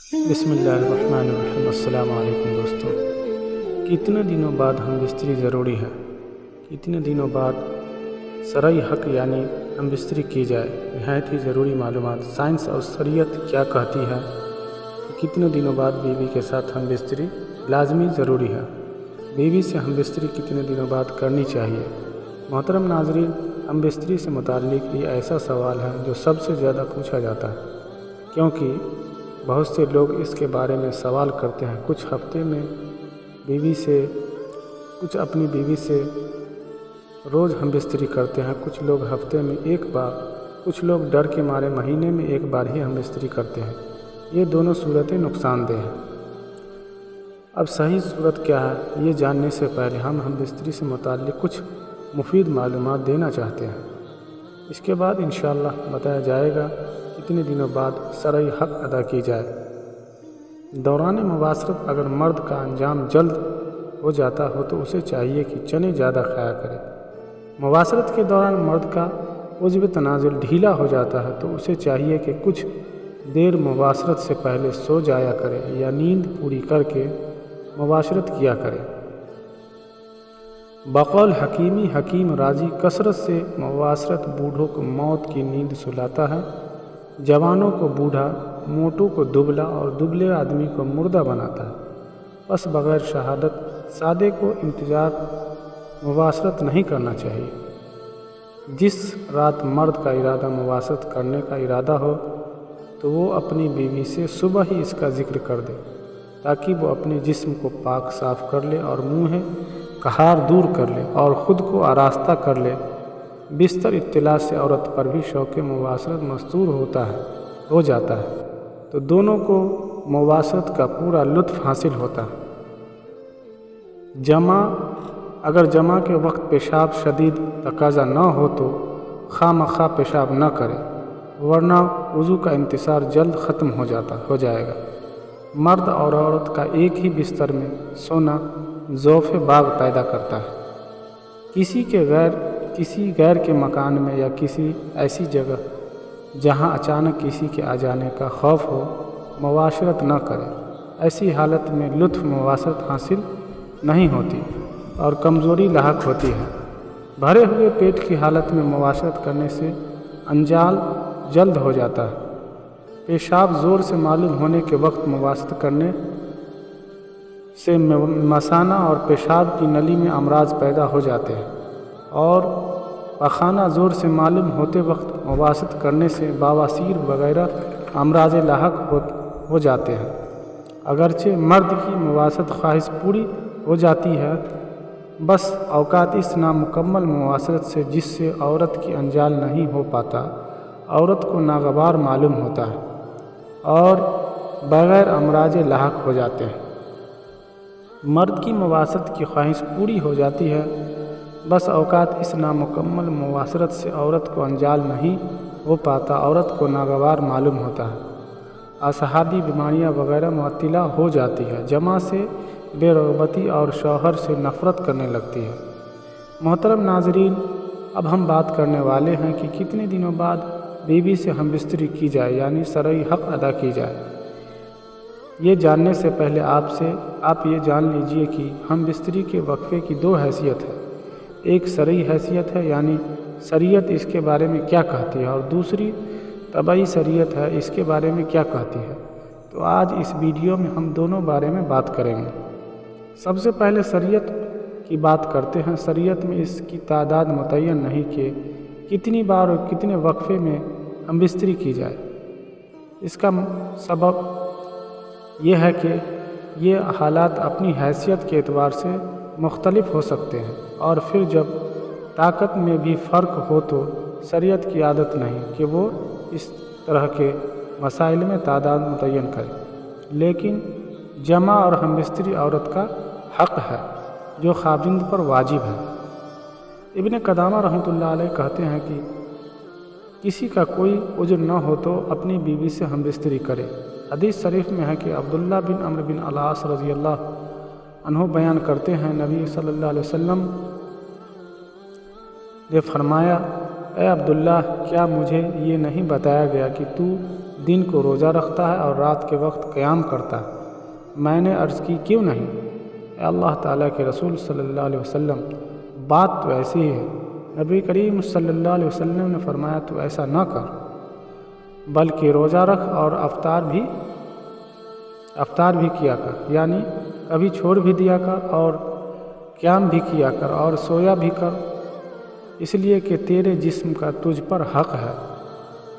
बिस्मिल्लाहिर्रहमानिर्रहीम। अस्सलाम वालेकुम दोस्तों। कितने दिनों बाद हम बिस्तरी ज़रूरी है, कितने दिनों बाद शरई हक़ यानी हम बिस्तरी की जाए, नहायत ही ज़रूरी मालूमात। साइंस और शरीयत क्या कहती है कि कितने दिनों बाद बीवी के साथ हम बिस्तरी लाजमी ज़रूरी है। बीवी से हम बिस्तरी कितने दिनों बाद करनी चाहिए। मोहतरम नाज़रीन, हम बिस्तरी से मुताल्लिक़ ये ऐसा सवाल है जो सबसे ज़्यादा पूछा जाता है, क्योंकि बहुत से लोग इसके बारे में सवाल करते हैं। कुछ हफ्ते में बीवी से, कुछ अपनी बीवी से रोज़ हम बिस्तरी करते हैं, कुछ लोग हफ्ते में एक बार, कुछ लोग डर के मारे महीने में एक बार ही हम बिस्तरी करते हैं। ये दोनों सूरतें नुकसानदेह हैं। अब सही सूरत क्या है, ये जानने से पहले हम बिस्तरी से मुताल्लिक़ कुछ मुफीद मालूमात देना चाहते हैं। इसके बाद इंशाअल्लाह बताया जाएगा कितने दिनों बाद शरई हक़ अदा की जाए। दौरान मुबाशरत अगर मर्द का अंजाम जल्द हो जाता हो तो उसे चाहिए कि चने ज़्यादा खाया करे। मुबाशरत के दौरान मर्द का उज़्व तनाज़ुल ढीला हो जाता है तो उसे चाहिए कि कुछ देर मुबाशरत से पहले सो जाया करे या नींद पूरी करके मुबाशरत किया करे। बक़ौल हकीमी हकीम राजी, कसरत से मुबाशरत बूढ़ों को मौत की नींद सुलाता है, जवानों को बूढ़ा, मोटों को दुबला और दुबले आदमी को मुर्दा बनाता है। बस बग़ैर शहादत सादे को इंतज़ार मुबाशरत नहीं करना चाहिए। जिस रात मर्द का इरादा मुबाशरत करने का इरादा हो तो वो अपनी बीवी से सुबह ही इसका ज़िक्र कर दे, ताकि वो अपने जिस्म को पाक साफ़ कर ले और मुँह कहार दूर कर ले और ख़ुद को आरास्ता कर ले। बिस्तर इत्तिला से औरत पर भी शौक़ मुबाशरत मस्तूर हो जाता है तो दोनों को मुबाशरत का पूरा लुत्फ़ हासिल होता है। अगर जमा के वक्त पेशाब शदीद तकाज़ा न हो तो खामखा पेशाब न करे, वरना वज़ू का इंतसार जल्द ख़त्म हो जाएगा। मर्द और औरत का एक ही बिस्तर में सोना ज़ौफ़ बाग पैदा करता है। किसी गैर के मकान में या किसी ऐसी जगह जहां अचानक किसी के आ जाने का खौफ हो, मुबाशरत न करें। ऐसी हालत में लुत्फ़ मुबाशरत हासिल नहीं होती और कमज़ोरी लाहक होती है। भरे हुए पेट की हालत में मुबाशरत करने से अंजाल जल्द हो जाता है। पेशाब ज़ोर से मालूम होने के वक्त मुबाशरत करने से मसाना और पेशाब की नली में अमराज पैदा हो जाते हैं और पखाना ज़ोर से मालूम होते वक्त मुबाशरत करने से बवासीर वगैरह अमराज लाहक हो जाते हैं। अगरचे मर्द की मुबाशरत ख्वाहिश पूरी हो जाती है, बस औकात इस नामुकम्मल मुबाशरत से जिससे औरत की अंजाल नहीं हो पाता, औरत को नागवार मालूम होता है और बग़ैर अमराज लाहक हो जाते हैं। मर्द की मुबाशरत की ख्वाहिश पूरी हो जाती है, बस औकात इस नामुकम्मल मुबाशरत से औरत को अंजाल नहीं हो पाता, औरत को नागवार मालूम होता है। असहाबी बीमारियां वगैरह मुअत्तिला हो जाती है, जमा से बेरग़बती और शौहर से नफ़रत करने लगती है। मोहतरम नाज़रीन, अब हम बात करने वाले हैं कि कितने दिनों बाद बीवी से हम बिस्तरी की जाए यानी शरई हक़ अदा की जाए। ये जानने से पहले आप ये जान लीजिए कि हम बिस्तरी के वक्फ़े की दो हैसियत है। एक शरई हैसियत है यानी शरीयत इसके बारे में क्या कहती है, और दूसरी तबई शरीयत है, इसके बारे में क्या कहती है। तो आज इस वीडियो में हम दोनों बारे में बात करेंगे। सबसे पहले शरीयत की बात करते हैं। शरीयत में इसकी तादाद मुतय्यन नहीं कि कितनी बार और कितने वक्फ़े में हम बिस्तरी की जाए। इसका सबब यह है कि ये हालात अपनी हैसियत के एतबार से मुख्तलिफ हो सकते हैं, और फिर जब ताकत में भी फ़र्क हो तो शरीयत की आदत नहीं कि वो इस तरह के मसाइल में तादाद मुतय्यन करे। लेकिन जमा और हमबिस्तरी औरत का हक़ है जो खाविंद पर वाजिब है। इब्न क़दामा रहमतुल्लाह अलैह कहते हैं कि किसी का कोई उज़्र न हो तो अपनी बीवी से हमबिस्तरी करे। हदीस शरीफ में है कि अब्दुल्लाह बिन अम्र बिन अल-आस रज़ियल्लाहु अन्हु बयान करते हैं, नबी सल्लल्लाहु अलैहि वसल्लम ने फरमाया, ए अब्दुल्लाह, क्या मुझे ये नहीं बताया गया कि तू दिन کو روزہ رکھتا ہے اور رات کے وقت قیام کرتا ہے۔ میں نے عرض کی کیوں نہیں؟ اے اللہ تعالیٰ کے رسول صلی اللہ علیہ وسلم، بات تو ایسی ہی ہے۔ نبی کریم صلی اللہ علیہ وسلم نے فرمایا تو ایسا نہ کر، بلکہ روزہ رکھ اور افطار بھی کیا کر، یعنی کبھی چھوڑ بھی دیا کر اور قیام بھی کیا کر اور سویا بھی کر، اس لیے کہ تیرے جسم کا تجھ پر حق ہے،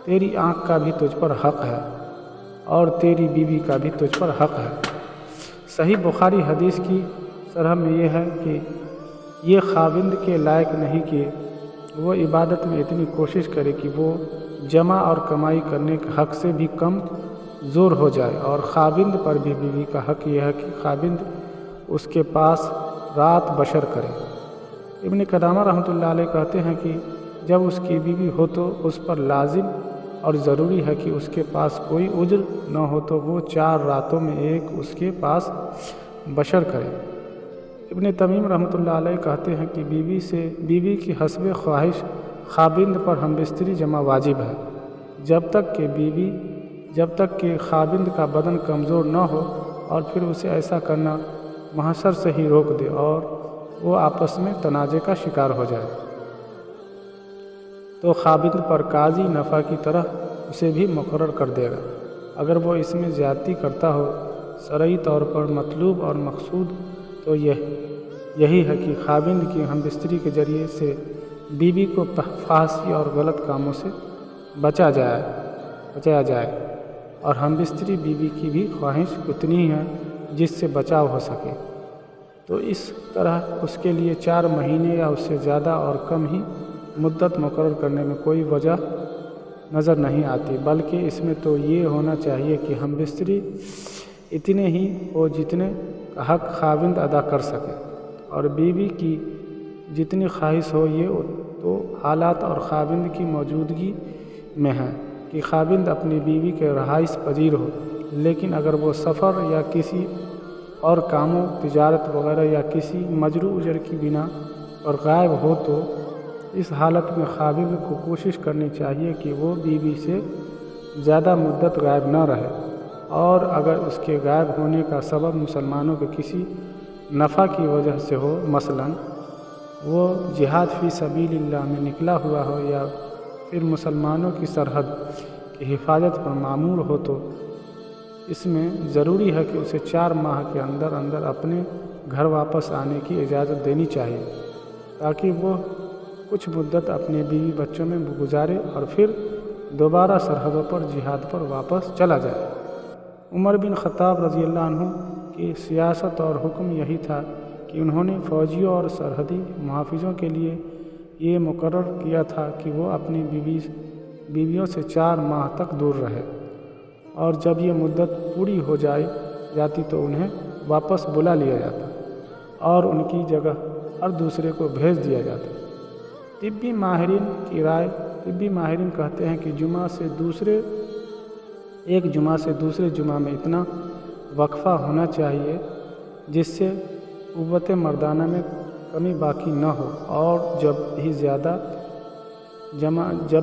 تیری آنکھ کا بھی تجھ پر حق ہے اور تیری بیوی کا بھی تجھ پر حق ہے۔ صحیح بخاری حدیث کی شرح میں یہ ہے کہ یہ خاوند کے لائق نہیں کہ وہ عبادت میں اتنی کوشش کرے کہ وہ جمع اور کمائی کرنے کے حق سے بھی کم زور ہو جائے، اور خاوند پر بھی بیوی کا حق یہ ہے کہ خاوند اس کے پاس رات بسر کرے۔ ابن قدامہ رحمۃ اللہ علیہ کہتے ہیں کہ جب اس کی بیوی ہو تو اس پر لازم اور ضروری ہے کہ اس کے پاس کوئی عذر نہ ہو تو وہ 4 راتوں میں ایک اس کے پاس بسر کرے۔ ابن تمیم رحمۃ اللہ علیہ کہتے ہیں کہ بیوی کی حسب خواہش خاوند پر ہم بستری جمع واجب ہے، جب تک کہ خاوند کا بدن کمزور نہ ہو اور پھر اسے ایسا کرنا محشر سے ہی روک دے اور وہ آپس میں تنازع کا شکار ہو جائے، تو خاوند پر قاضی نفع کی طرح اسے بھی مقرر کر دے گا۔ اگر وہ اس میں زیادتی کرتا ہو، شرعی طور پر مطلوب اور مقصود تو یہی ہے کہ خاوند کی ہم بستری کے ذریعے سے بیوی کو فحاشی اور غلط کاموں سے بچایا جائے، اور ہم بستری بیوی کی بھی خواہش اتنی ہے جس سے بچاؤ ہو سکے، تو اس طرح اس کے لیے 4 مہینے یا اس سے زیادہ اور کم ہی مدت مقرر کرنے میں کوئی وجہ نظر نہیں آتی، بلکہ اس میں تو یہ ہونا چاہیے کہ ہم بستری اتنے ہی ہو جتنے کا حق خاوند ادا کر سکے، اور بیوی کی جتنی خواہش ہو یہ تو حالات اور خاوند کی موجودگی میں ہے کہ خاوند اپنی بیوی کے رہائش پذیر ہو، لیکن اگر وہ سفر یا کسی اور کاموں، تجارت وغیرہ یا کسی مجروح اجر کی بنا پر غائب ہو تو اس حالت میں خاوند کو کوشش کرنی چاہیے کہ وہ بیوی سے زیادہ مدت غائب نہ رہے، اور اگر اس کے غائب ہونے کا سبب مسلمانوں کے کسی نفع کی وجہ سے ہو، مثلا وہ جہاد فی سبیل اللہ میں نکلا ہوا ہو یا پھر مسلمانوں کی سرحد کی حفاظت پر معمور ہو، تو اس میں ضروری ہے کہ اسے 4 ماہ کے اندر اپنے گھر واپس آنے کی اجازت دینی چاہیے، تاکہ وہ کچھ مدت اپنے بیوی بچوں میں گزارے اور پھر دوبارہ سرحدوں پر جہاد پر واپس چلا جائے۔ عمر بن خطاب رضی اللہ عنہ کی سیاست اور حکم یہی تھا کہ انہوں نے فوجیوں اور سرحدی محافظوں کے لیے یہ مقرر کیا تھا کہ وہ اپنی بیویوں سے 4 ماہ تک دور رہے، اور جب یہ مدت پوری ہو جاتی تو انہیں واپس بلا لیا جاتا اور ان کی جگہ ہر دوسرے کو بھیج دیا جاتا۔ طبی ماہرین کہتے ہیں کہ ایک جمعہ سے دوسرے جمعہ میں اتنا وقفہ ہونا چاہیے جس سے قوت مردانہ میں کمی باقی نہ ہو، اور جب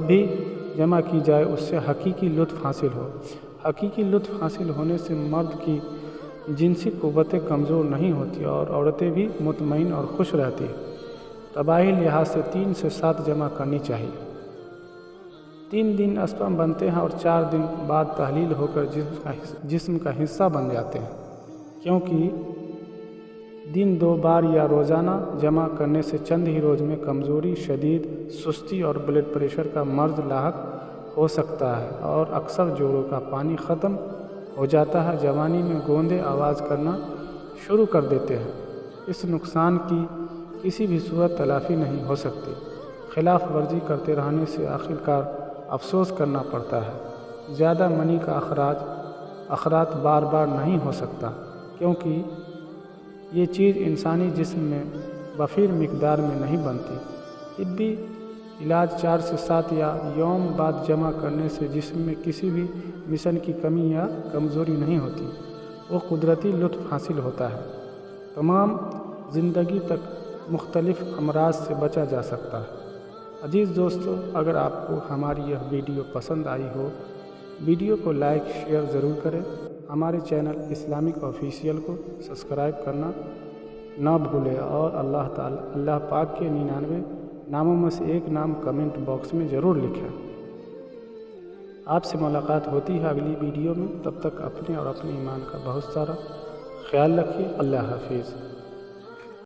بھی جمع کی جائے اس سے حقیقی لطف حاصل ہو۔ حقیقی لطف حاصل ہونے سے مرد کی جنسی قوتیں کمزور نہیں ہوتی اور عورتیں بھی مطمئن اور خوش رہتی ہیں۔ طباعی لحاظ سے 3 سے 7 جمع کرنی چاہیے۔ 3 دن اسپم بنتے ہیں اور 4 دن بعد تحلیل ہو کر جسم کا حصہ بن جاتے ہیں، کیونکہ دن 2 بار یا روزانہ جمع کرنے سے چند ہی روز میں کمزوری، شدید سستی اور بلڈ پریشر کا مرض لاحق ہو سکتا ہے، اور اکثر جوڑوں کا پانی ختم ہو جاتا ہے۔ جوانی میں گوندے آواز کرنا شروع کر دیتے ہیں۔ اس نقصان کی کسی بھی صورت تلافی نہیں ہو سکتی۔ خلاف ورزی کرتے رہنے سے آخرکار افسوس کرنا پڑتا ہے۔ زیادہ منی کا اخراج بار بار نہیں ہو سکتا، کیونکہ یہ چیز انسانی جسم میں وفیر مقدار میں نہیں بنتی۔ طبی علاج 4 سے 7 یا یوم بعد جمع کرنے سے جسم میں کسی بھی مشن کی کمی یا کمزوری نہیں ہوتی، وہ قدرتی لطف حاصل ہوتا ہے۔ تمام زندگی تک مختلف امراض سے بچا جا سکتا ہے۔ عزیز دوستو، اگر آپ کو ہماری یہ ویڈیو پسند آئی ہو वीडियो को लाइक शेयर ज़रूर करें। हमारे चैनल इस्लामिक ऑफिशियल को सब्सक्राइब करना ना भूलें और अल्लाह पाक के 99 नामों में से एक नाम कमेंट बॉक्स में ज़रूर लिखें। आपसे मुलाकात होती है अगली वीडियो में। तब तक अपने और अपने ईमान का बहुत सारा ख्याल रखिए। अल्लाह हाफिज़।